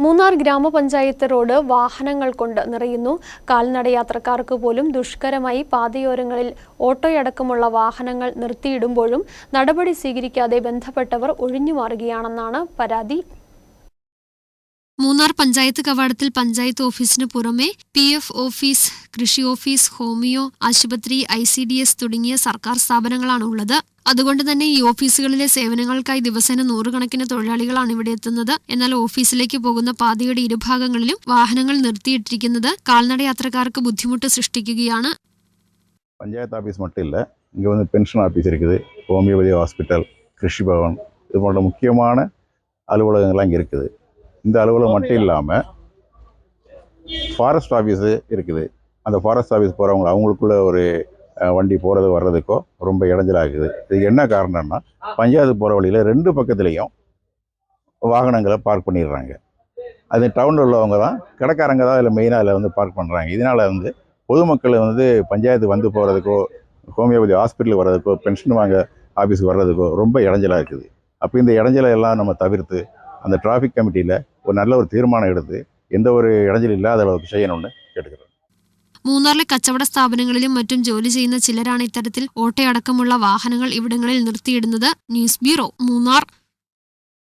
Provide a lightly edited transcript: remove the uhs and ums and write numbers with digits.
മൂന്നാർ ഗ്രാമപഞ്ചായത്ത് റോഡ് വാഹനങ്ങൾ കൊണ്ട് നിറയുന്നു. കാൽനടയാത്രക്കാർക്ക് പോലും ദുഷ്കരമായി പാതയോരങ്ങളിൽ ഓട്ടോയടക്കമുള്ള വാഹനങ്ങൾ നിർത്തിയിടുമ്പോഴും നടപടി സ്വീകരിക്കാതെ ബന്ധപ്പെട്ടവർ ഒഴിഞ്ഞുമാറുകയാണെന്നാണ് പരാതി. മൂന്നാർ പഞ്ചായത്ത് കവാടത്തിൽ പഞ്ചായത്ത് ഓഫീസിന് പുറമെ PF ഓഫീസ്, കൃഷി ഓഫീസ്, ഹോമിയോ ആശുപത്രി, ICDS തുടങ്ങിയ സർക്കാർ സ്ഥാപനങ്ങളാണ് ഉള്ളത്. അതുകൊണ്ട് തന്നെ ഈ ഓഫീസുകളിലെ സേവനങ്ങൾക്കായി ദിവസേന നൂറുകണക്കിന് തൊഴിലാളികളാണ് ഇവിടെ എത്തുന്നത്. എന്നാൽ ഓഫീസിലേക്ക് പോകുന്ന പാതയുടെ ഇരുഭാഗങ്ങളിലും വാഹനങ്ങൾ നിർത്തിയിട്ടിരിക്കുന്നത് കാൽനടയാത്രക്കാർക്ക് ബുദ്ധിമുട്ട് സൃഷ്ടിക്കുകയാണ്. பஞ்சாயத்து ஆஃபீஸ் மட்டும் இல்லை, இங்கே வந்து பென்ஷன் ஆஃபீஸ் இருக்குது, ஹோமியோபதி ஹாஸ்பிட்டல், கிருஷி பவன், இது போன்ற முக்கியமான அலுவலகங்கள்லாம் இங்கே இருக்குது. இந்த அலுவலகம் மட்டும் இல்லாமல் ஃபாரஸ்ட் ஆஃபீஸு இருக்குது. அந்த ஃபாரஸ்ட் ஆஃபீஸ் போகிறவங்க அவங்களுக்குள்ள ஒரு வண்டி போகிறது வர்றதுக்கோ ரொம்ப இடைஞ்சலாகுது. இது என்ன காரணம்னா, பஞ்சாயத்து போகிற வழியில் 2 பக்கத்துலேயும் வாகனங்களை பார்க் பண்ணிடுறாங்க. அது டவுனில் உள்ளவங்க தான், கடைக்காரங்க தான் அதில் மெயினாக அதில் வந்து பார்க் பண்ணுறாங்க. இதனால் வந்து பொதுமக்கள் வந்து பஞ்சாயத்து வந்து போகிறதுக்கோ, ஹோமியோபதி ஹாஸ்பிட்டலுக்கு வர்றதுக்கோ, பென்ஷன் வாங்க ஆஃபீஸுக்கு வர்றதுக்கோ ரொம்ப இடைஞ்சலாக இருக்குது. அப்போ இந்த இடைஞ்சலை எல்லாம் நம்ம தவிர்த்து அந்த டிராஃபிக் கமிட்டியில் ஒரு நல்ல ஒரு தீர்மானம் எடுத்து எந்த ஒரு இடைஞ்சல் இல்லாத அளவுக்கு செய்யணும்னு കേട്ടുകയാണ്. മൂന്നാറിലെ കച്ചവട സ്ഥാപനങ്ങളിലും മറ്റും ജോലി ചെയ്യുന്ന ചിലരാണ് ഇത്തരത്തിൽ ഓട്ടോയടക്കമുള്ള വാഹനങ്ങൾ ഇവിടങ്ങളിൽ നിർത്തിയിടുന്നത്. News bureau, Munnar.